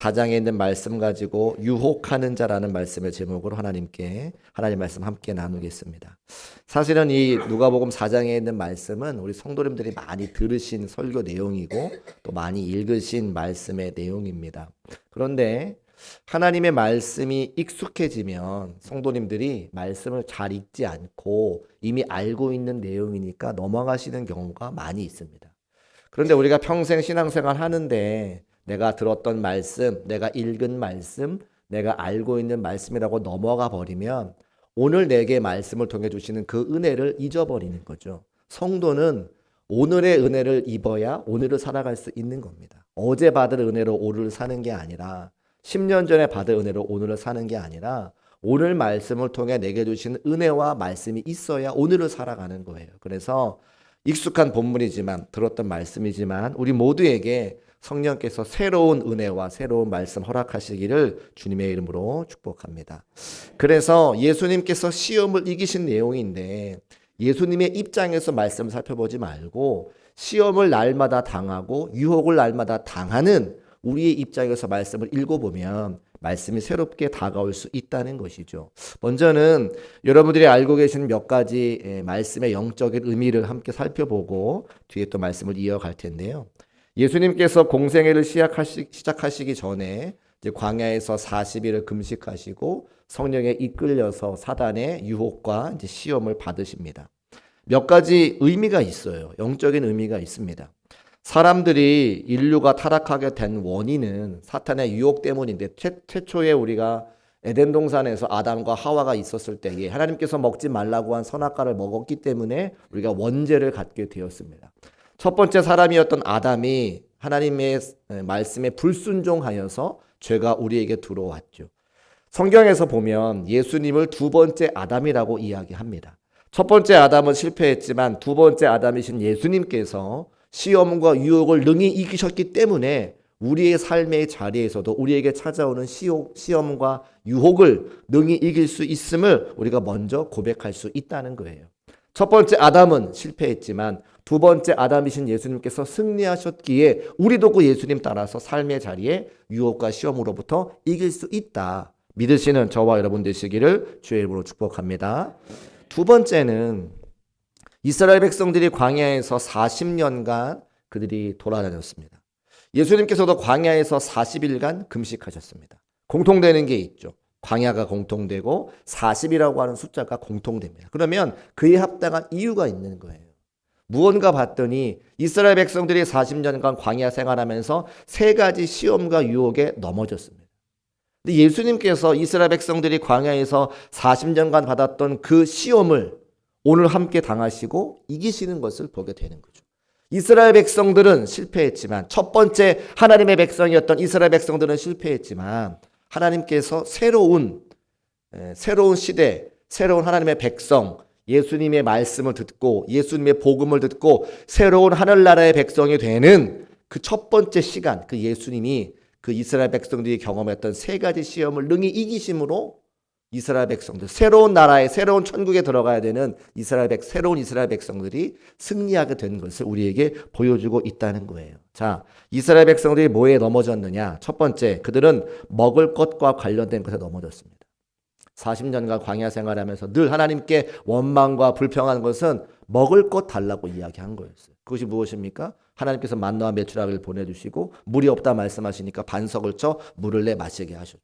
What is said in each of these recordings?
4장에 있는 말씀 가지고 유혹하는 자라는 말씀의 제목으로 하나님 말씀 함께 나누겠습니다. 사실은 이 누가복음 4장에 있는 말씀은 우리 성도님들이 많이 들으신 설교 내용이고 또 많이 읽으신 말씀의 내용입니다. 그런데 하나님의 말씀이 익숙해지면 성도님들이 말씀을 잘 읽지 않고 이미 알고 있는 내용이니까 넘어가시는 경우가 많이 있습니다. 그런데 우리가 평생 신앙생활 하는데 내가 들었던 말씀, 내가 읽은 말씀, 내가 알고 있는 말씀이라고 넘어가 버리면 오늘 내게 말씀을 통해 주시는 그 은혜를 잊어버리는 거죠. 성도는 오늘의 은혜를 입어야 오늘을 살아갈 수 있는 겁니다. 어제 받을 은혜로 오늘을 사는 게 아니라 10년 전에 받을 은혜로 오늘을 사는 게 아니라 오늘 말씀을 통해 내게 주신 은혜와 말씀이 있어야 오늘을 살아가는 거예요. 그래서 익숙한 본문이지만 들었던 말씀이지만 우리 모두에게 성령께서 새로운 은혜와 새로운 말씀 허락하시기를 주님의 이름으로 축복합니다. 그래서 예수님께서 시험을 이기신 내용인데 예수님의 입장에서 말씀을 살펴보지 말고 시험을 날마다 당하고 유혹을 날마다 당하는 우리의 입장에서 말씀을 읽어보면 말씀이 새롭게 다가올 수 있다는 것이죠. 먼저는 여러분들이 알고 계신 몇 가지 말씀의 영적인 의미를 함께 살펴보고 뒤에 또 말씀을 이어갈 텐데요. 예수님께서 공생애를 시작하시기 전에 이제 광야에서 40일을 금식하시고 성령에 이끌려서 사단의 유혹과 이제 시험을 받으십니다. 몇 가지 의미가 있어요. 영적인 의미가 있습니다. 사람들이 인류가 타락하게 된 원인은 사탄의 유혹 때문인데 최초에 우리가 에덴 동산에서 아담과 하와가 있었을 때에 하나님께서 먹지 말라고 한 선악과를 먹었기 때문에 우리가 원죄를 갖게 되었습니다. 첫 번째 사람이었던 아담이 하나님의 말씀에 불순종하여서 죄가 우리에게 들어왔죠. 성경에서 보면 예수님을 두 번째 아담이라고 이야기합니다. 첫 번째 아담은 실패했지만 두 번째 아담이신 예수님께서 시험과 유혹을 능히 이기셨기 때문에 우리의 삶의 자리에서도 우리에게 찾아오는 시험과 유혹을 능히 이길 수 있음을 우리가 먼저 고백할 수 있다는 거예요. 첫 번째 아담은 실패했지만 두 번째 아담이신 예수님께서 승리하셨기에 우리도 그 예수님 따라서 삶의 자리에 유혹과 시험으로부터 이길 수 있다. 믿으시는 저와 여러분 되시기를 주의 이름으로 축복합니다. 두 번째는 이스라엘 백성들이 광야에서 40년간 그들이 돌아다녔습니다. 예수님께서도 광야에서 40일간 금식하셨습니다. 공통되는 게 있죠. 광야가 공통되고 40이라고 하는 숫자가 공통됩니다. 그러면 그에 합당한 이유가 있는 거예요. 무언가 봤더니 이스라엘 백성들이 40년간 광야 생활하면서 세 가지 시험과 유혹에 넘어졌습니다. 근데 예수님께서 이스라엘 백성들이 광야에서 40년간 받았던 그 시험을 오늘 함께 당하시고 이기시는 것을 보게 되는 거죠. 이스라엘 백성들은 실패했지만 첫 번째 하나님의 백성이었던 이스라엘 백성들은 실패했지만 하나님께서 새로운 시대, 새로운 하나님의 백성, 예수님의 말씀을 듣고 예수님의 복음을 듣고 새로운 하늘나라의 백성이 되는 그 첫 번째 시간, 그 예수님이 그 이스라엘 백성들이 경험했던 세 가지 시험을 능히 이기심으로 이스라엘 백성들, 새로운 나라에 새로운 천국에 들어가야 되는 새로운 이스라엘 백성들이 승리하게 된 것을 우리에게 보여주고 있다는 거예요. 자, 이스라엘 백성들이 뭐에 넘어졌느냐? 첫 번째, 그들은 먹을 것과 관련된 것에 넘어졌습니다. 40년간 광야 생활하면서 늘 하나님께 원망과 불평한 것은 먹을 것 달라고 이야기한 거였어요. 그것이 무엇입니까? 하나님께서 만나와 메추라기를 보내주시고 물이 없다 말씀하시니까 반석을 쳐 물을 내 마시게 하셨죠.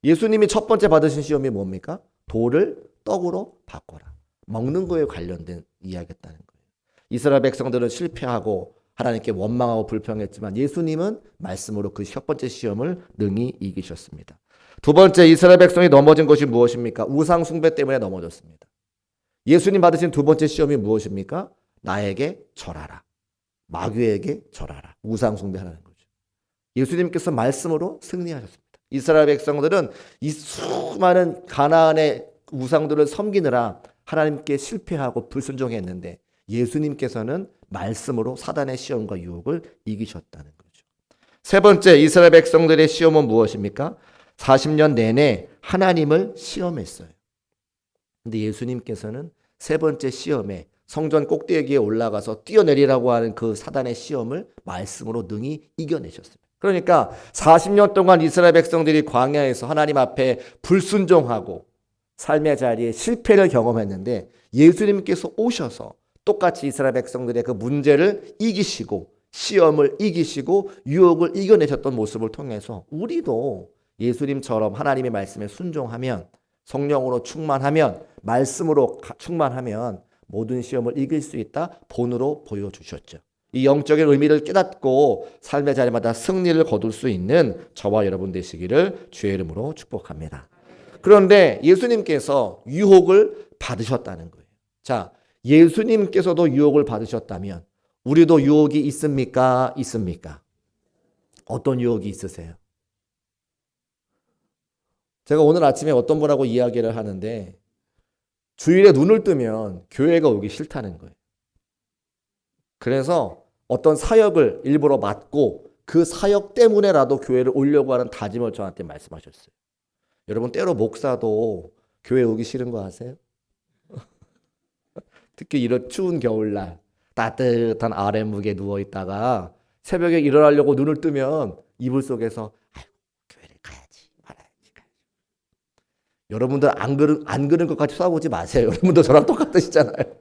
예수님이 첫 번째 받으신 시험이 뭡니까? 돌을 떡으로 바꿔라. 먹는 거에 관련된 이야기였다는 거예요. 이스라엘 백성들은 실패하고 하나님께 원망하고 불평했지만 예수님은 말씀으로 그 첫 번째 시험을 능히 이기셨습니다. 두 번째 이스라엘 백성이 넘어진 것이 무엇입니까? 우상 숭배 때문에 넘어졌습니다. 예수님 받으신 두 번째 시험이 무엇입니까? 나에게 절하라. 마귀에게 절하라. 우상 숭배하라는 거죠. 예수님께서 말씀으로 승리하셨습니다. 이스라엘 백성들은 이 수많은 가나안의 우상들을 섬기느라 하나님께 실패하고 불순종했는데 예수님께서는 말씀으로 사단의 시험과 유혹을 이기셨다는 거죠. 세 번째 이스라엘 백성들의 시험은 무엇입니까? 40년 내내 하나님을 시험했어요. 근데 예수님께서는 세 번째 시험에 성전 꼭대기에 올라가서 뛰어내리라고 하는 그 사단의 시험을 말씀으로 능히 이겨내셨습니다. 그러니까 40년 동안 이스라엘 백성들이 광야에서 하나님 앞에 불순종하고 삶의 자리에 실패를 경험했는데 예수님께서 오셔서 똑같이 이스라엘 백성들의 그 문제를 이기시고 시험을 이기시고 유혹을 이겨내셨던 모습을 통해서 우리도 예수님처럼 하나님의 말씀에 순종하면 성령으로 충만하면 말씀으로 충만하면 모든 시험을 이길 수 있다 본으로 보여주셨죠. 이 영적인 의미를 깨닫고 삶의 자리마다 승리를 거둘 수 있는 저와 여러분 되시기를 주의 이름으로 축복합니다. 그런데 예수님께서 유혹을 받으셨다는 거예요. 자, 예수님께서도 유혹을 받으셨다면 우리도 유혹이 있습니까? 있습니까? 어떤 유혹이 있으세요? 제가 오늘 아침에 어떤 분하고 이야기를 하는데 주일에 눈을 뜨면 교회가 오기 싫다는 거예요. 그래서 어떤 사역을 일부러 맡고 그 사역 때문에라도 교회를 오려고 하는 다짐을 저한테 말씀하셨어요. 여러분 때로 목사도 교회 오기 싫은 거 아세요? 특히 이런 추운 겨울날 따뜻한 아랫목에 누워있다가 새벽에 일어나려고 눈을 뜨면 이불 속에서 아이고 교회를 가야지 말아야지. 여러분들 안 그런 것까지 쏴보지 마세요. 여러분도 저랑 똑같으시잖아요.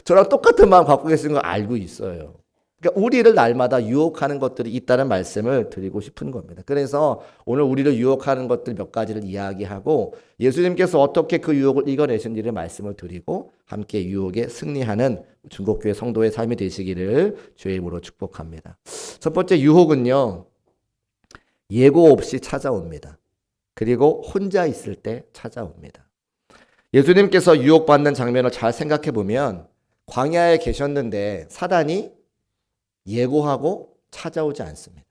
저랑 똑같은 마음 갖고 계시는 거 알고 있어요. 그러니까 우리를 날마다 유혹하는 것들이 있다는 말씀을 드리고 싶은 겁니다. 그래서 오늘 우리를 유혹하는 것들 몇 가지를 이야기하고 예수님께서 어떻게 그 유혹을 이겨내신지를 말씀을 드리고 함께 유혹에 승리하는 중국교회 성도의 삶이 되시기를 주의 이름으로 축복합니다. 첫 번째 유혹은요. 예고 없이 찾아옵니다. 그리고 혼자 있을 때 찾아옵니다. 예수님께서 유혹받는 장면을 잘 생각해 보면 광야에 계셨는데 사단이 예고하고 찾아오지 않습니다.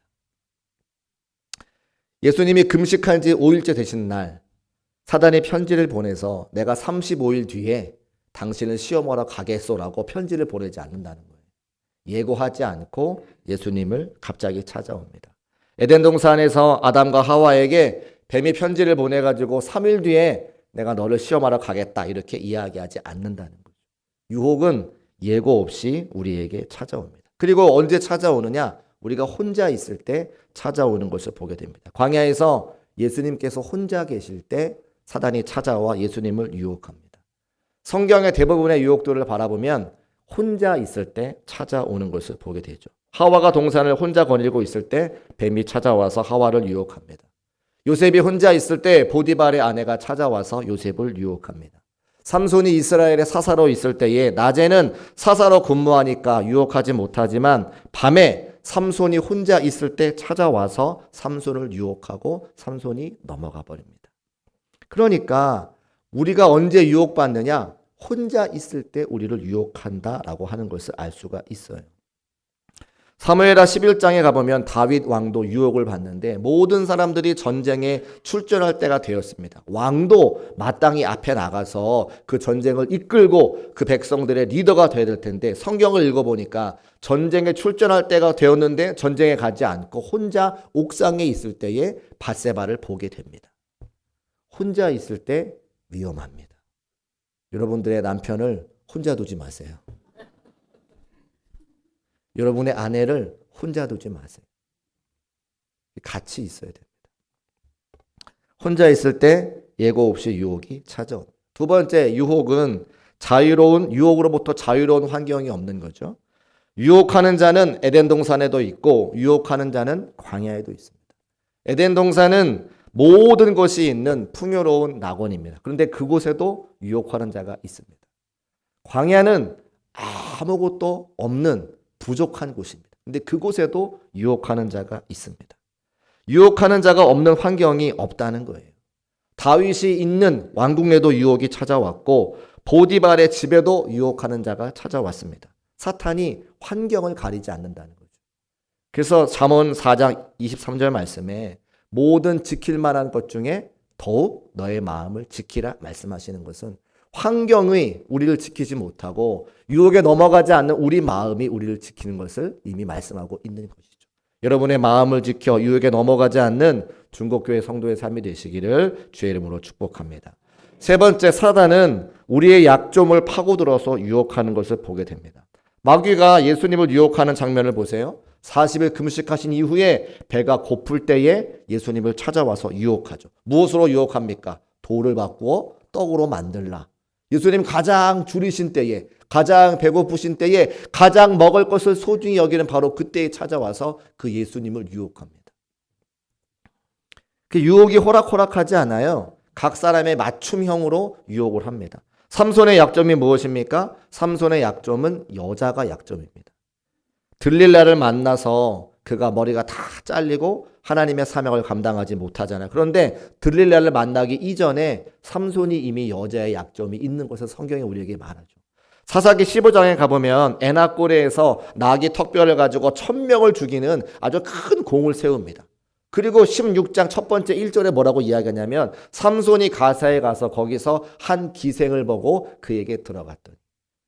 예수님이 금식한 지 5일째 되신 날 사단이 편지를 보내서 내가 35일 뒤에 당신을 시험하러 가겠소라고 편지를 보내지 않는다는 거예요. 예고하지 않고 예수님을 갑자기 찾아옵니다. 에덴 동산에서 아담과 하와에게 뱀이 편지를 보내가지고 3일 뒤에 내가 너를 시험하러 가겠다 이렇게 이야기하지 않는다는 거죠. 유혹은 예고 없이 우리에게 찾아옵니다. 그리고 언제 찾아오느냐? 우리가 혼자 있을 때 찾아오는 것을 보게 됩니다. 광야에서 예수님께서 혼자 계실 때 사단이 찾아와 예수님을 유혹합니다. 성경의 대부분의 유혹들을 바라보면 혼자 있을 때 찾아오는 것을 보게 되죠. 하와가 동산을 혼자 거닐고 있을 때 뱀이 찾아와서 하와를 유혹합니다. 요셉이 혼자 있을 때 보디발의 아내가 찾아와서 요셉을 유혹합니다. 삼손이 이스라엘의 사사로 있을 때에 낮에는 사사로 근무하니까 유혹하지 못하지만 밤에 삼손이 혼자 있을 때 찾아와서 삼손을 유혹하고 삼손이 넘어가 버립니다. 그러니까 우리가 언제 유혹받느냐? 혼자 있을 때 우리를 유혹한다라고 하는 것을 알 수가 있어요. 사무엘하 11장에 가보면 다윗 왕도 유혹을 받는데 모든 사람들이 전쟁에 출전할 때가 되었습니다. 왕도 마땅히 앞에 나가서 그 전쟁을 이끌고 그 백성들의 리더가 되어야 될 텐데 성경을 읽어보니까 전쟁에 출전할 때가 되었는데 전쟁에 가지 않고 혼자 옥상에 있을 때에 밧세바를 보게 됩니다. 혼자 있을 때 위험합니다. 여러분들의 남편을 혼자 두지 마세요. 여러분의 아내를 혼자 두지 마세요. 같이 있어야 됩니다. 혼자 있을 때 예고 없이 유혹이 찾아옵니다. 두 번째 유혹은 유혹으로부터 자유로운 환경이 없는 거죠. 유혹하는 자는 에덴 동산에도 있고 유혹하는 자는 광야에도 있습니다. 에덴 동산은 모든 것이 있는 풍요로운 낙원입니다. 그런데 그곳에도 유혹하는 자가 있습니다. 광야는 아무것도 없는 부족한 곳입니다. 근데 그곳에도 유혹하는 자가 있습니다. 유혹하는 자가 없는 환경이 없다는 거예요. 다윗이 있는 왕궁에도 유혹이 찾아왔고 보디발의 집에도 유혹하는 자가 찾아왔습니다. 사탄이 환경을 가리지 않는다는 거죠. 그래서 잠언 4장 23절 말씀에 모든 지킬 만한 것 중에 더욱 너의 마음을 지키라 말씀하시는 것은 환경이 우리를 지키지 못하고 유혹에 넘어가지 않는 우리 마음이 우리를 지키는 것을 이미 말씀하고 있는 것이죠. 여러분의 마음을 지켜 유혹에 넘어가지 않는 중국교회 성도의 삶이 되시기를 주의 이름으로 축복합니다. 세 번째, 사단은 우리의 약점을 파고들어서 유혹하는 것을 보게 됩니다. 마귀가 예수님을 유혹하는 장면을 보세요. 40일 금식하신 이후에 배가 고플 때에 예수님을 찾아와서 유혹하죠. 무엇으로 유혹합니까? 돌을 바꾸어 떡으로 만들라. 예수님 가장 줄이신 때에, 가장 배고프신 때에 가장 먹을 것을 소중히 여기는 바로 그때에 찾아와서 그 예수님을 유혹합니다. 그 유혹이 호락호락하지 않아요. 각 사람의 맞춤형으로 유혹을 합니다. 삼손의 약점이 무엇입니까? 삼손의 약점은 여자가 약점입니다. 들릴라를 만나서 그가 머리가 다 잘리고 하나님의 사명을 감당하지 못하잖아요. 그런데 들릴라를 만나기 이전에 삼손이 이미 여자의 약점이 있는 것을 성경이 우리에게 말하죠. 사사기 15장에 가보면 에나꼬레에서 나귀 턱뼈를 가지고 1000명을 죽이는 아주 큰 공을 세웁니다. 그리고 16장 첫 번째 1절에 뭐라고 이야기하냐면 삼손이 가사에 가서 거기서 한 기생을 보고 그에게 들어갔더니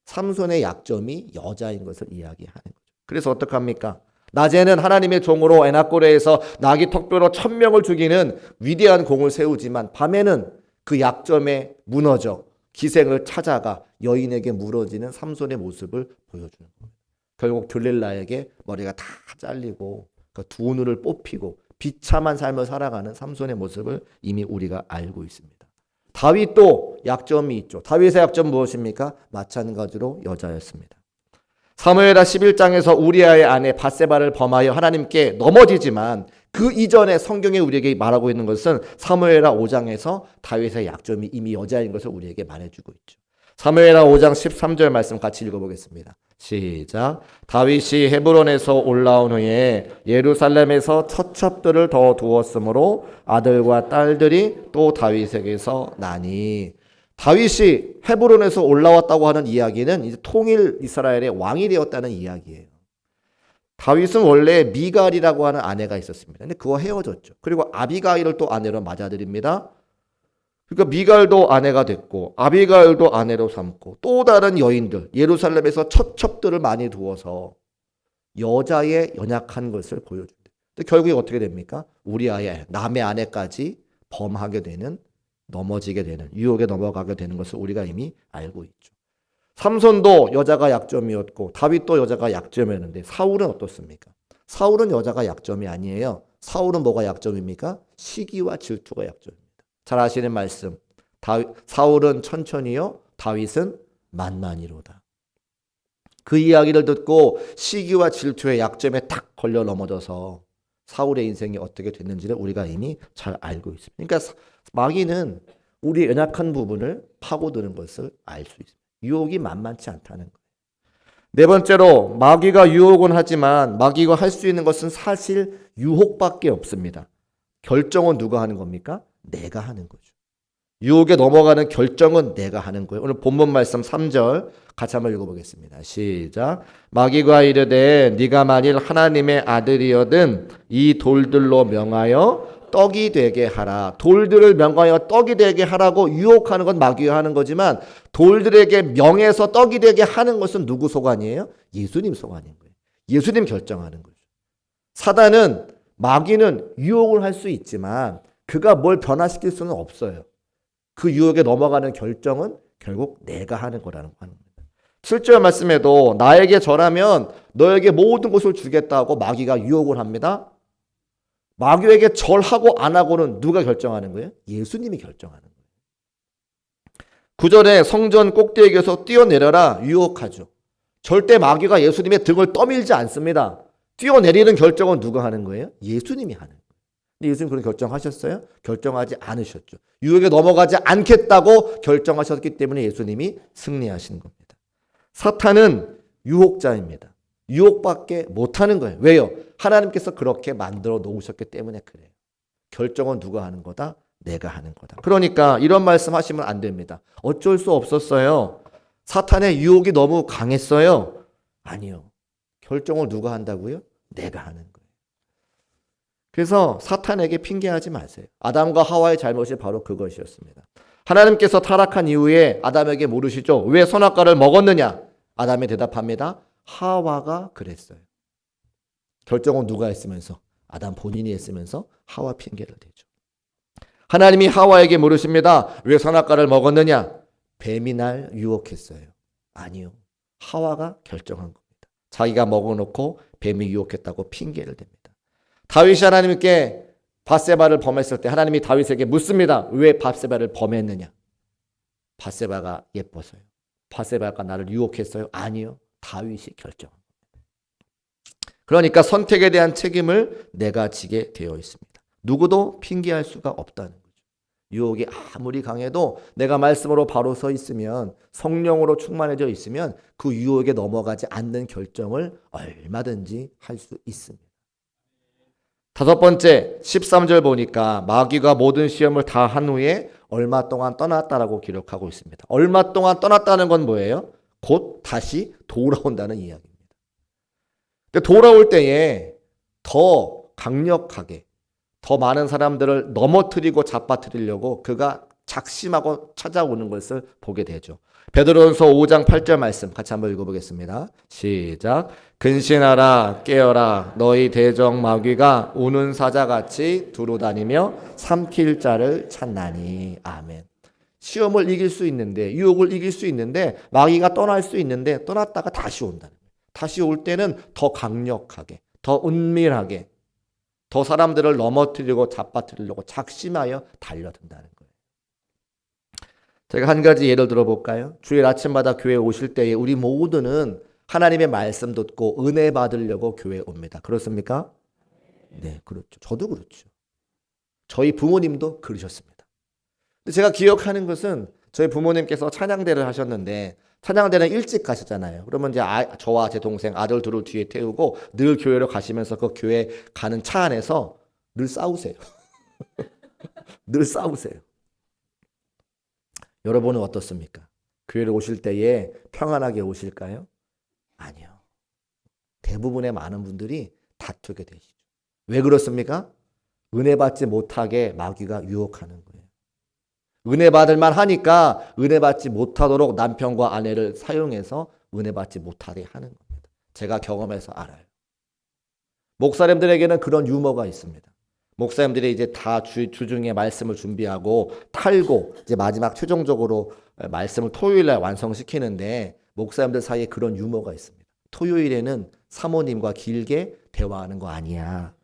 삼손의 약점이 여자인 것을 이야기하는 거죠. 그래서 어떡합니까? 낮에는 하나님의 종으로 에나꼬레에서 나귀 턱뼈로 1000명을 죽이는 위대한 공을 세우지만 밤에는 그 약점에 무너져 기생을 찾아가 여인에게 물어지는 삼손의 모습을 보여주는 겁니다. 결국 들릴라에게 머리가 다 잘리고 그 두 눈을 뽑히고 비참한 삶을 살아가는 삼손의 모습을 이미 우리가 알고 있습니다. 다윗도 약점이 있죠. 다윗의 약점 무엇입니까? 마찬가지로 여자였습니다. 사무엘하 11장에서 우리아의 아내 밧세바를 범하여 하나님께 넘어지지만 그 이전에 성경에 우리에게 말하고 있는 것은 사무엘하 5장에서 다윗의 약점이 이미 여자인 것을 우리에게 말해주고 있죠. 사무엘하 5장 13절 말씀 같이 읽어보겠습니다. 시작. 다윗이 헤브론에서 올라온 후에 예루살렘에서 처첩들을 더 두었으므로 아들과 딸들이 또 다윗에게서 나니. 다윗이 헤브론에서 올라왔다고 하는 이야기는 이제 통일 이스라엘의 왕이 되었다는 이야기예요. 다윗은 원래 미갈이라고 하는 아내가 있었습니다. 근데 그거 헤어졌죠. 그리고 아비가일을 또 아내로 맞아들입니다. 그러니까 미갈도 아내가 됐고 아비가일도 아내로 삼고 또 다른 여인들 예루살렘에서 처첩들을 많이 두어서 여자의 연약한 것을 보여준다. 근데 결국에 어떻게 됩니까? 우리아의 남의 아내까지 범하게 되는 넘어지게 되는 유혹에 넘어가게 되는 것을 우리가 이미 알고 있죠. 삼손도 여자가 약점이었고 다윗도 여자가 약점이었는데 사울은 어떻습니까? 사울은 여자가 약점이 아니에요. 사울은 뭐가 약점입니까? 시기와 질투가 약점입니다. 잘 아시는 말씀. 사울은 천천히요, 다윗은 만만히로다. 그 이야기를 듣고 시기와 질투의 약점에 탁 걸려 넘어져서 사울의 인생이 어떻게 됐는지를 우리가 이미 잘 알고 있습니다. 그러니까 마귀는 우리 연약한 부분을 파고드는 것을 알 수 있습니다. 유혹이 만만치 않다는 거예요. 네 번째로 마귀가 유혹은 하지만 마귀가 할 수 있는 것은 사실 유혹밖에 없습니다. 결정은 누가 하는 겁니까? 내가 하는 거죠. 유혹에 넘어가는 결정은 내가 하는 거예요. 오늘 본문 말씀 3절 같이 한번 읽어보겠습니다. 시작. 마귀가 이르되 네가 만일 하나님의 아들이거든 이 돌들로 명하여 떡이 되게 하라. 돌들을 명하여 떡이 되게 하라고 유혹하는 건 마귀가 하는 거지만 돌들에게 명해서 떡이 되게 하는 것은 누구 소관이에요? 예수님 소관인 거예요. 예수님 결정하는 거죠. 사단은 마귀는 유혹을 할 수 있지만 그가 뭘 변화시킬 수는 없어요. 그 유혹에 넘어가는 결정은 결국 내가 하는 거라는 겁니다. 7절 말씀에도 나에게 절하면 너에게 모든 것을 주겠다고 마귀가 유혹을 합니다. 마귀에게 절하고 안 하고는 누가 결정하는 거예요? 예수님이 결정하는 거예요. 9절에 성전 꼭대기에서 뛰어내려라 유혹하죠. 절대 마귀가 예수님의 등을 떠밀지 않습니다. 뛰어내리는 결정은 누가 하는 거예요? 예수님이 하는 거예요. 근데 예수님 그런 결정하셨어요? 결정하지 않으셨죠. 유혹에 넘어가지 않겠다고 결정하셨기 때문에 예수님이 승리하신 겁니다. 사탄은 유혹자입니다. 유혹밖에 못하는 거예요. 왜요? 하나님께서 그렇게 만들어 놓으셨기 때문에 그래요. 결정은 누가 하는 거다? 내가 하는 거다. 그러니까 이런 말씀 하시면 안 됩니다. 어쩔 수 없었어요. 사탄의 유혹이 너무 강했어요. 아니요. 결정을 누가 한다고요? 내가 하는 거예요. 그래서 사탄에게 핑계하지 마세요. 아담과 하와의 잘못이 바로 그것이었습니다. 하나님께서 타락한 이후에 아담에게 물으시죠. 왜 선악과를 먹었느냐? 아담이 대답합니다. 하와가 그랬어요. 결정은 누가 했으면서? 아담 본인이 했으면서 하와 핑계를 대죠. 하나님이 하와에게 물으십니다. 왜 선악과를 먹었느냐? 뱀이 날 유혹했어요. 아니요. 하와가 결정한 겁니다. 자기가 먹어놓고 뱀이 유혹했다고 핑계를 댑니다. 다윗이 하나님께 밧세바를 범했을 때 하나님이 다윗에게 묻습니다. 왜 밧세바를 범했느냐? 밧세바가 예뻐서요. 밧세바가 나를 유혹했어요? 아니요. 다윗이 결정. 그러니까 선택에 대한 책임을 내가 지게 되어 있습니다. 누구도 핑계할 수가 없다는 거죠. 유혹이 아무리 강해도 내가 말씀으로 바로 서 있으면, 성령으로 충만해져 있으면 그 유혹에 넘어가지 않는 결정을 얼마든지 할 수 있습니다. 다섯 번째, 13절 보니까 마귀가 모든 시험을 다 한 후에 얼마 동안 떠났다라고 기록하고 있습니다. 얼마 동안 떠났다는 건 뭐예요? 곧 다시 돌아온다는 이야기입니다. 근데 돌아올 때에 더 강력하게, 더 많은 사람들을 넘어뜨리고 잡아뜨리려고 그가 작심하고 찾아오는 것을 보게 되죠. 베드로전서 5장 8절 말씀 같이 한번 읽어보겠습니다. 시작. 근신하라 깨어라 너희 대적 마귀가 우는 사자같이 두루다니며 삼킬 자를 찾나니. 아멘. 시험을 이길 수 있는데, 유혹을 이길 수 있는데, 마귀가 떠날 수 있는데 떠났다가 다시 온다는 거예요. 다시 올 때는 더 강력하게, 더 은밀하게, 더 사람들을 넘어뜨리고 잡아뜨리려고 작심하여 달려든다는 거예요. 제가 한 가지 예를 들어볼까요? 주일 아침마다 교회에 오실 때에 우리 모두는 하나님의 말씀 듣고 은혜 받으려고 교회에 옵니다. 그렇습니까? 네, 그렇죠. 저도 그렇죠. 저희 부모님도 그러셨습니다. 근데 제가 기억하는 것은 저희 부모님께서 찬양대를 하셨는데 찬양대는 일찍 가셨잖아요. 그러면 이제 저와 제 동생 아들 둘을 뒤에 태우고 늘 교회로 가시면서 그 교회 가는 차 안에서 늘 싸우세요. 늘 싸우세요. 여러분은 어떻습니까? 교회를 오실 때에 평안하게 오실까요? 아니요. 대부분의 많은 분들이 다투게 되시죠. 왜 그렇습니까? 은혜 받지 못하게 마귀가 유혹하는 거예요. 은혜 받을 만 하니까 은혜 받지 못하도록 남편과 아내를 사용해서 은혜 받지 못하게 하는 겁니다. 제가 경험해서 알아요. 목사님들에게는 그런 유머가 있습니다. 목사님들이 이제 다 주중에 말씀을 준비하고 탈고 이제 마지막 최종적으로 말씀을 토요일날 완성시키는데 목사님들 사이에 그런 유머가 있습니다. 토요일에는 사모님과 길게 대화하는 거 아니야.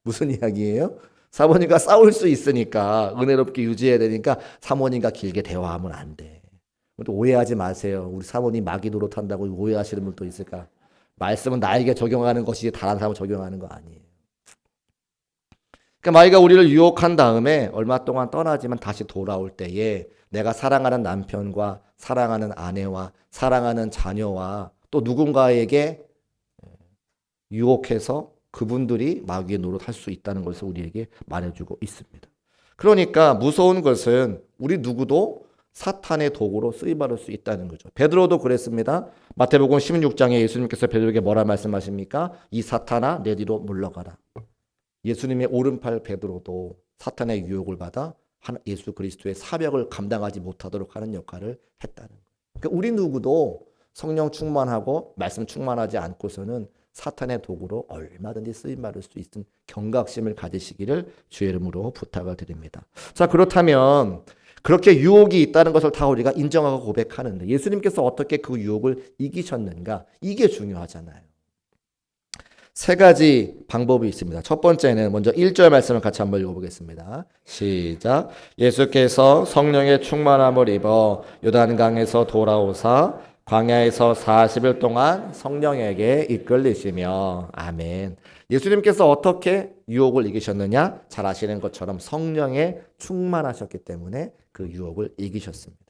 무슨 이야기예요? 사모님과 싸울 수 있으니까 은혜롭게 유지해야 되니까 사모님과 길게 대화하면 안 돼. 또 오해하지 마세요. 우리 사모님 마귀 노릇한다고 오해하시는 분도 있을까? 말씀은 나에게 적용하는 것이 다른 사람 적용하는 거 아니에요. 그러니까 마귀가 우리를 유혹한 다음에 얼마 동안 떠나지만 다시 돌아올 때에 내가 사랑하는 남편과 사랑하는 아내와 사랑하는 자녀와 또 누군가에게 유혹해서 그분들이 마귀의 노릇할 수 있다는 것을 우리에게 말해주고 있습니다. 그러니까 무서운 것은 우리 누구도 사탄의 도구로 쓰임받을 수 있다는 거죠. 베드로도 그랬습니다. 마태복음 16장에 예수님께서 베드로에게 뭐라 말씀하십니까? 이 사탄아 내 뒤로 물러가라. 예수님의 오른팔 베드로도 사탄의 유혹을 받아 예수 그리스도의 사역을 감당하지 못하도록 하는 역할을 했다는 거예요. 그러니까 우리 누구도 성령 충만하고 말씀 충만하지 않고서는 사탄의 도구로 얼마든지 쓰임받을 수 있는 경각심을 가지시기를 주의 이름으로 부탁을 드립니다. 자, 그렇다면 그렇게 유혹이 있다는 것을 다 우리가 인정하고 고백하는데 예수님께서 어떻게 그 유혹을 이기셨는가? 이게 중요하잖아요. 세 가지 방법이 있습니다. 첫 번째는 먼저 1절 말씀을 같이 한번 읽어보겠습니다. 시작. 예수께서 성령의 충만함을 입어 요단강에서 돌아오사 광야에서 40일 동안 성령에게 이끌리시며. 아멘. 예수님께서 어떻게 유혹을 이기셨느냐? 잘 아시는 것처럼 성령에 충만하셨기 때문에 그 유혹을 이기셨습니다.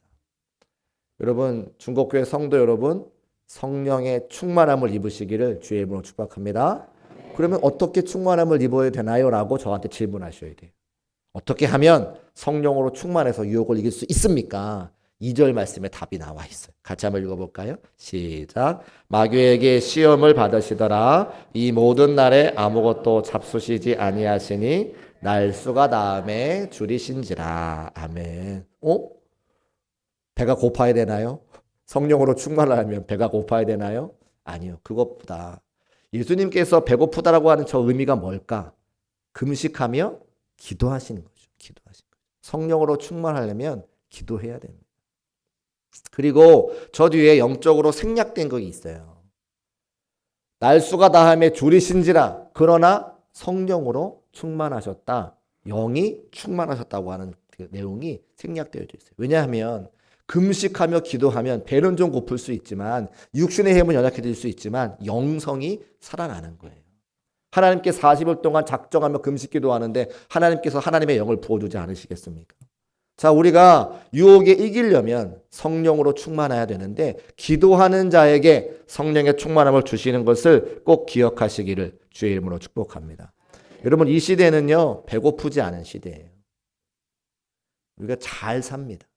여러분, 중국교회 성도 여러분, 성령의 충만함을 입으시기를 주의 이름으로 축복합니다. 그러면 어떻게 충만함을 입어야 되나요? 라고 저한테 질문하셔야 돼요. 어떻게 하면 성령으로 충만해서 유혹을 이길 수 있습니까? 2절 말씀에 답이 나와 있어요. 같이 한번 읽어볼까요? 시작. 마귀에게 시험을 받으시더라. 이 모든 날에 아무것도 잡수시지 아니하시니 날수가 다음에 줄이신지라. 아멘. 배가 고파야 되나요? 성령으로 충만하려면 배가 고파야 되나요? 아니요. 그것보다 예수님께서 배고프다라고 하는 저 의미가 뭘까? 금식하며 기도하시는 거죠. 기도하시는 거죠. 성령으로 충만하려면 기도해야 됩니다. 그리고 저 뒤에 영적으로 생략된 거 있어요. 날수가 다함에 줄이신지라 그러나 성령으로 충만하셨다. 영이 충만하셨다고 하는 그 내용이 생략되어 있어요. 왜냐하면 금식하며 기도하면 배는 좀 고플 수 있지만 육신의 힘은 연약해질 수 있지만 영성이 살아나는 거예요. 하나님께 40일 동안 작정하며 금식 기도하는데 하나님께서 하나님의 영을 부어주지 않으시겠습니까? 자, 우리가 유혹에 이기려면 성령으로 충만해야 되는데 기도하는 자에게 성령의 충만함을 주시는 것을 꼭 기억하시기를 주의 이름으로 축복합니다. 여러분, 이 시대는요, 배고프지 않은 시대예요. 우리가 잘 삽니다.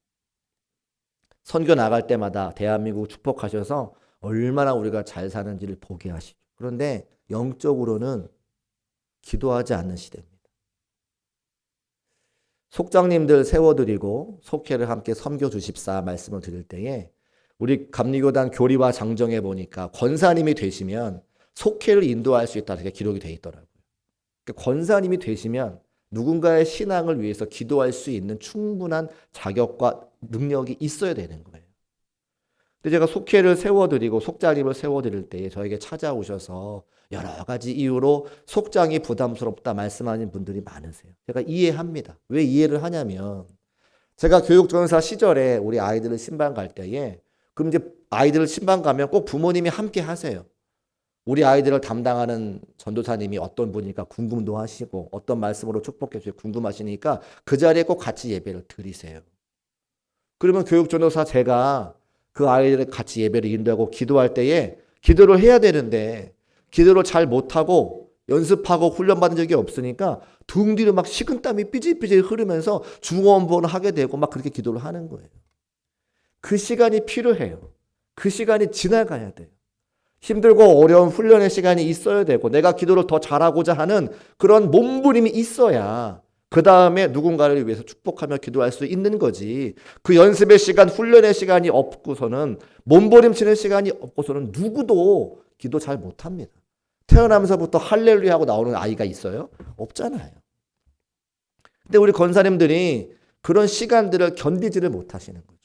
선교 나갈 때마다 대한민국 축복하셔서 얼마나 우리가 잘 사는지를 보게 하시죠. 그런데 영적으로는 기도하지 않는 시대입니다. 속장님들 세워드리고 속회를 함께 섬겨주십사 말씀을 드릴 때에 우리 감리교단 교리와 장정에 보니까 권사님이 되시면 속회를 인도할 수 있다 이렇게 기록이 되어 있더라고요. 그러니까 권사님이 되시면 누군가의 신앙을 위해서 기도할 수 있는 충분한 자격과 능력이 있어야 되는 거예요. 근데 제가 속회를 세워드리고 속장님을 세워드릴 때에 저에게 찾아오셔서 여러 가지 이유로 속장이 부담스럽다 말씀하는 분들이 많으세요. 제가 이해합니다. 왜 이해를 하냐면 제가 교육전사 시절에 우리 아이들을 신방 갈 때에 그럼 이제 아이들을 신방 가면 꼭 부모님이 함께 하세요. 우리 아이들을 담당하는 전도사님이 어떤 분이니까 궁금도 하시고 어떤 말씀으로 축복해 주시고 궁금하시니까 그 자리에 꼭 같이 예배를 드리세요. 그러면 교육전도사 제가 그 아이들을 같이 예배를 인도하고 기도할 때에 기도를 해야 되는데 기도를 잘 못하고 연습하고 훈련받은 적이 없으니까 등 뒤로 막 식은땀이 삐질삐질 흐르면서 중원부원을 하게 되고 막 그렇게 기도를 하는 거예요. 그 시간이 필요해요. 그 시간이 지나가야 돼요. 힘들고 어려운 훈련의 시간이 있어야 되고 내가 기도를 더 잘하고자 하는 그런 몸부림이 있어야 그 다음에 누군가를 위해서 축복하며 기도할 수 있는 거지. 그 연습의 시간, 훈련의 시간이 없고서는 몸부림치는 시간이 없고서는 누구도 기도 잘 못합니다. 태어나면서부터 할렐루야 하고 나오는 아이가 있어요? 없잖아요. 근데 우리 권사님들이 그런 시간들을 견디지를 못하시는 거죠.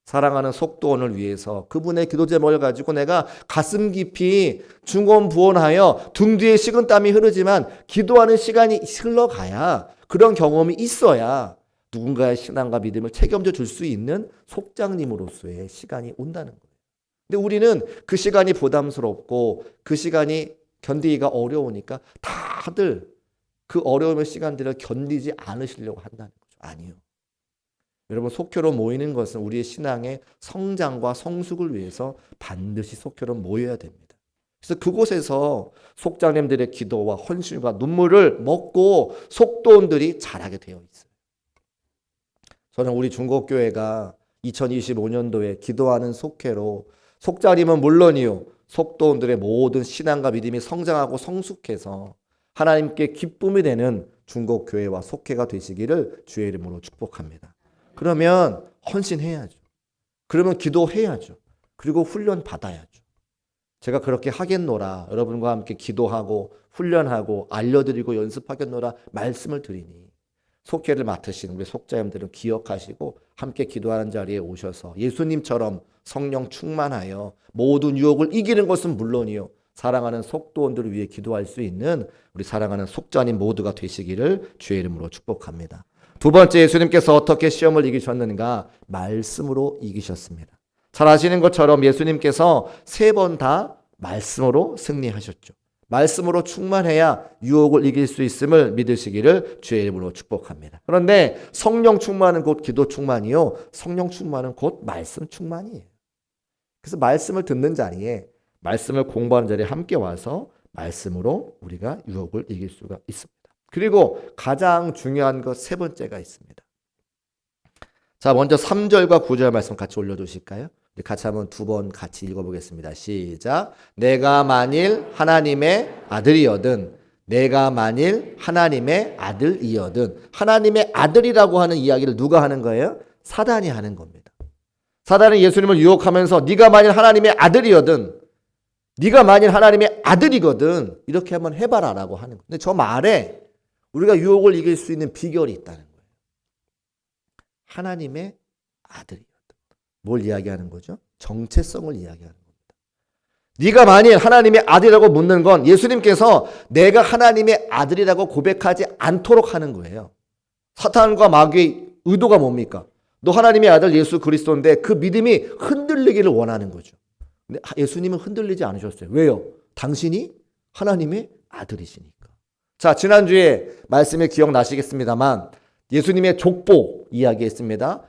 사랑하는 속도원을 위해서 그분의 기도 제목을 가지고 내가 가슴 깊이 중언부언하여 등 뒤에 식은땀이 흐르지만 기도하는 시간이 흘러가야 그런 경험이 있어야 누군가의 신앙과 믿음을 책임져 줄 수 있는 속장님으로서의 시간이 온다는 거예요. 근데 우리는 그 시간이 부담스럽고 그 시간이 견디기가 어려우니까 다들 그 어려움의 시간들을 견디지 않으시려고 한다는 거죠. 아니요. 여러분, 속교로 모이는 것은 우리의 신앙의 성장과 성숙을 위해서 반드시 속교로 모여야 됩니다. 그래서 그곳에서 속장님들의 기도와 헌신과 눈물을 먹고 속도원들이 자라게 되어 있어요. 저는 우리 중국교회가 2025년도에 기도하는 속회로 속장님은 물론이요 속도원들의 모든 신앙과 믿음이 성장하고 성숙해서 하나님께 기쁨이 되는 중국교회와 속회가 되시기를 주의 이름으로 축복합니다. 그러면 헌신해야죠. 그러면 기도해야죠. 그리고 훈련 받아야죠. 제가 그렇게 하겠노라. 여러분과 함께 기도하고 훈련하고 알려드리고 연습하겠노라 말씀을 드리니 속회를 맡으신 우리 속자님들은 기억하시고 함께 기도하는 자리에 오셔서 예수님처럼 성령 충만하여 모든 유혹을 이기는 것은 물론이요 사랑하는 속도원들을 위해 기도할 수 있는 우리 사랑하는 속자님 모두가 되시기를 주의 이름으로 축복합니다. 두 번째, 예수님께서 어떻게 시험을 이기셨는가? 말씀으로 이기셨습니다. 잘 아시는 것처럼 예수님께서 3번 다 말씀으로 승리하셨죠. 말씀으로 충만해야 유혹을 이길 수 있음을 믿으시기를 주의 이름으로 축복합니다. 그런데 성령 충만은 곧 기도 충만이요 성령 충만은 곧 말씀 충만이에요. 그래서 말씀을 듣는 자리에 말씀을 공부하는 자리에 함께 와서 말씀으로 우리가 유혹을 이길 수가 있습니다. 그리고 가장 중요한 것 3번째가 있습니다. 자, 먼저 3절과 9절 말씀 같이 올려주실까요? 같이 한번 2번 같이 읽어보겠습니다. 시작. 내가 만일 하나님의 아들이거든 내가 만일 하나님의 아들이거든 하나님의 아들이라고 하는 이야기를 누가 하는 거예요? 사단이 하는 겁니다. 사단은 예수님을 유혹하면서 네가 만일 하나님의 아들이거든 네가 만일 하나님의 아들이거든 이렇게 한번 해봐라라고 하는 거예요. 근데 저 말에 우리가 유혹을 이길 수 있는 비결이 있다는 거예요. 하나님의 아들이거든. 뭘 이야기하는 거죠? 정체성을 이야기하는 겁니다. 네가 만일 하나님의 아들이라고 묻는 건 예수님께서 내가 하나님의 아들이라고 고백하지 않도록 하는 거예요. 사탄과 마귀의 의도가 뭡니까? 너 하나님의 아들 예수 그리스도인데 그 믿음이 흔들리기를 원하는 거죠. 근데 예수님은 흔들리지 않으셨어요. 왜요? 당신이 하나님의 아들이시니까. 자, 지난주에 말씀이 기억나시겠습니다만 예수님의 족보 이야기했습니다.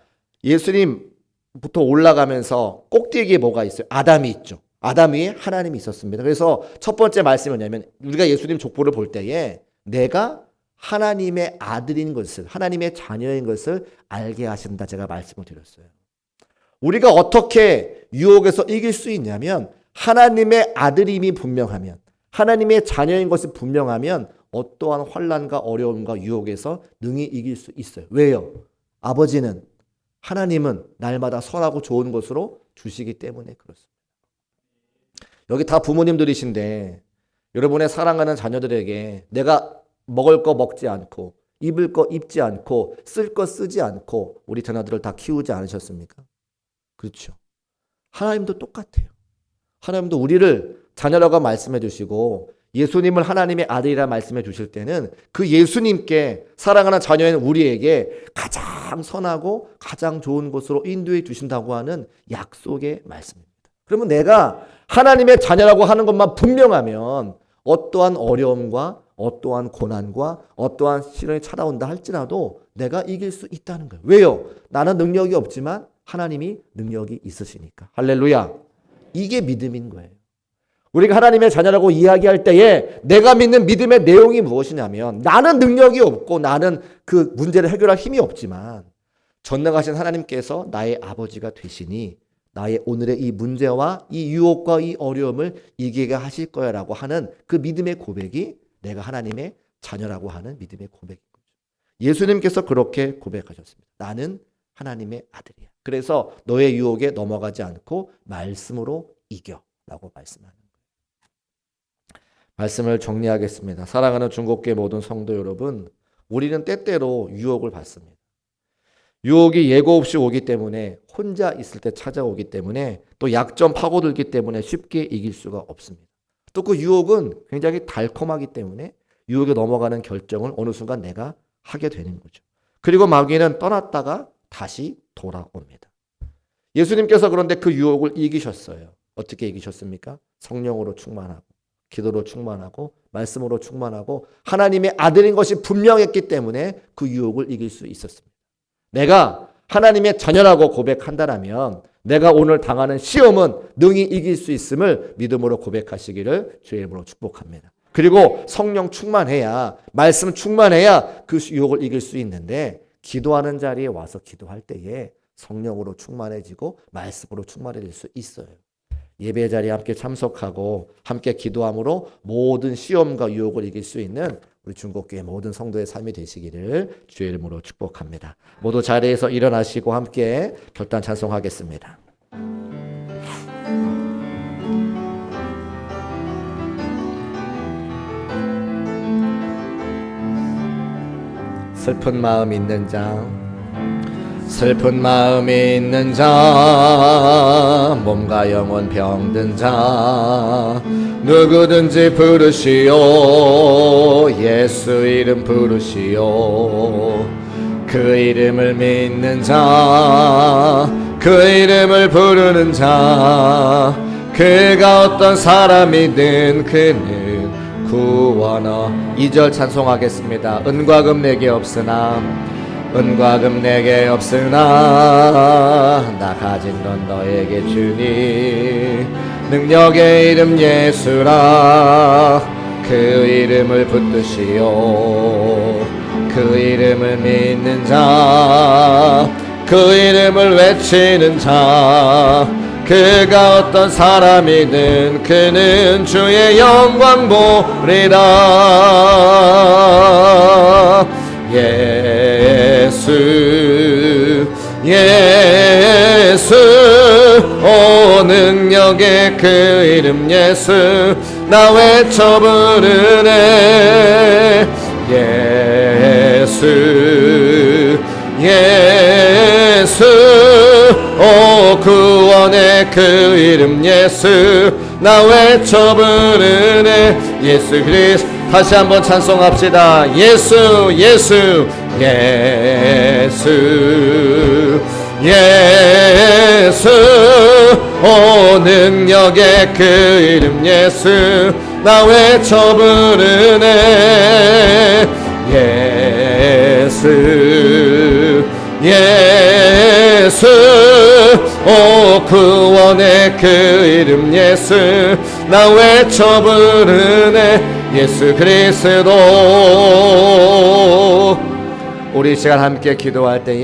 예수님부터 올라가면서 꼭대기에 뭐가 있어요? 아담이 있죠. 아담 위에 하나님이 있었습니다. 그래서 첫 번째 말씀이 뭐냐면 우리가 예수님 족보를 볼 때에 내가 하나님의 아들인 것을, 하나님의 자녀인 것을 알게 하신다. 제가 말씀을 드렸어요. 우리가 어떻게 유혹에서 이길 수 있냐면 하나님의 아들임이 분명하면, 하나님의 자녀인 것이 분명하면 어떠한 환난과 어려움과 유혹에서 능히 이길 수 있어요. 왜요? 아버지는, 하나님은 날마다 선하고 좋은 것으로 주시기 때문에 그렇습니다. 여기 다 부모님들이신데 여러분의 사랑하는 자녀들에게 내가 먹을 거 먹지 않고 입을 거 입지 않고 쓸 거 쓰지 않고 우리 자녀들을 다 키우지 않으셨습니까? 그렇죠. 하나님도 똑같아요. 하나님도 우리를 자녀라고 말씀해 주시고 예수님을 하나님의 아들이라 말씀해 주실 때는 그 예수님께 사랑하는 자녀인 우리에게 가장 선하고 가장 좋은 곳으로 인도해 주신다고 하는 약속의 말씀입니다. 그러면 내가 하나님의 자녀라고 하는 것만 분명하면 어떠한 어려움과 어떠한 고난과 어떠한 시련이 찾아온다 할지라도 내가 이길 수 있다는 거예요. 왜요? 나는 능력이 없지만 하나님이 능력이 있으시니까. 할렐루야. 이게 믿음인 거예요. 우리가 하나님의 자녀라고 이야기할 때에 내가 믿는 믿음의 내용이 무엇이냐면 나는 능력이 없고 나는 그 문제를 해결할 힘이 없지만 전능하신 하나님께서 나의 아버지가 되시니 나의 오늘의 이 문제와 이 유혹과 이 어려움을 이기게 하실 거야 라고 하는 그 믿음의 고백이 내가 하나님의 자녀라고 하는 믿음의 고백인 거죠. 예수님께서 그렇게 고백하셨습니다. 나는 하나님의 아들이야. 그래서 너의 유혹에 넘어가지 않고 말씀으로 이겨 라고 말씀하는 거예요. 말씀을 정리하겠습니다. 사랑하는 중국교회 모든 성도 여러분, 우리는 때때로 유혹을 받습니다. 유혹이 예고 없이 오기 때문에 혼자 있을 때 찾아오기 때문에 또 약점 파고들기 때문에 쉽게 이길 수가 없습니다. 또 그 유혹은 굉장히 달콤하기 때문에 유혹에 넘어가는 결정을 어느 순간 내가 하게 되는 거죠. 그리고 마귀는 떠났다가 다시 돌아옵니다. 예수님께서 그런데 그 유혹을 이기셨어요. 어떻게 이기셨습니까? 성령으로 충만하고 기도로 충만하고 말씀으로 충만하고 하나님의 아들인 것이 분명했기 때문에 그 유혹을 이길 수 있었습니다. 내가 하나님의 자녀라고 고백한다면 내가 오늘 당하는 시험은 능히 이길 수 있음을 믿음으로 고백하시기를 주의 이름으로 축복합니다. 그리고 성령 충만해야, 말씀 충만해야 그 유혹을 이길 수 있는데 기도하는 자리에 와서 기도할 때에 성령으로 충만해지고 말씀으로 충만해질 수 있어요. 예배 자리에 함께 참석하고 함께 기도함으로 모든 시험과 유혹을 이길 수 있는 우리 중국교회 모든 성도의 삶이 되시기를 주의 이름으로 축복합니다. 모두 자리에서 일어나시고 함께 결단 찬송하겠습니다. 슬픈 마음 있는 자, 슬픈 마음이 있는 자, 몸과 영혼 병든 자, 누구든지 부르시오. 예수 이름 부르시오. 그 이름을 믿는 자, 그 이름을 부르는 자, 그가 어떤 사람이든 그는 구원하. 2절 찬송하겠습니다. 은과 금 내게 없으나, 은과 금 내게 없으나 나 가진 건 너에게 주니 능력의 이름 예수라. 그 이름을 붙드시오. 그 이름을 믿는 자, 그 이름을 외치는 자, 그가 어떤 사람이든 그는 주의 영광 보리라. 예수 예수 오 능력의 그 이름 예수 나 외쳐 부르네. 예수 예수 오 구원의 그 이름 예수 나 외쳐 부르네 예수 그리스도. 다시 한번 찬송합시다. 예수 예수 예수 예수 오 능력의 그 이름 예수 나 외쳐 부르네 예수 예수 오 구원의 그 이름 예수 나 외쳐 부르네 예수 그리스도. 우리 이 시간 함께 기도할 때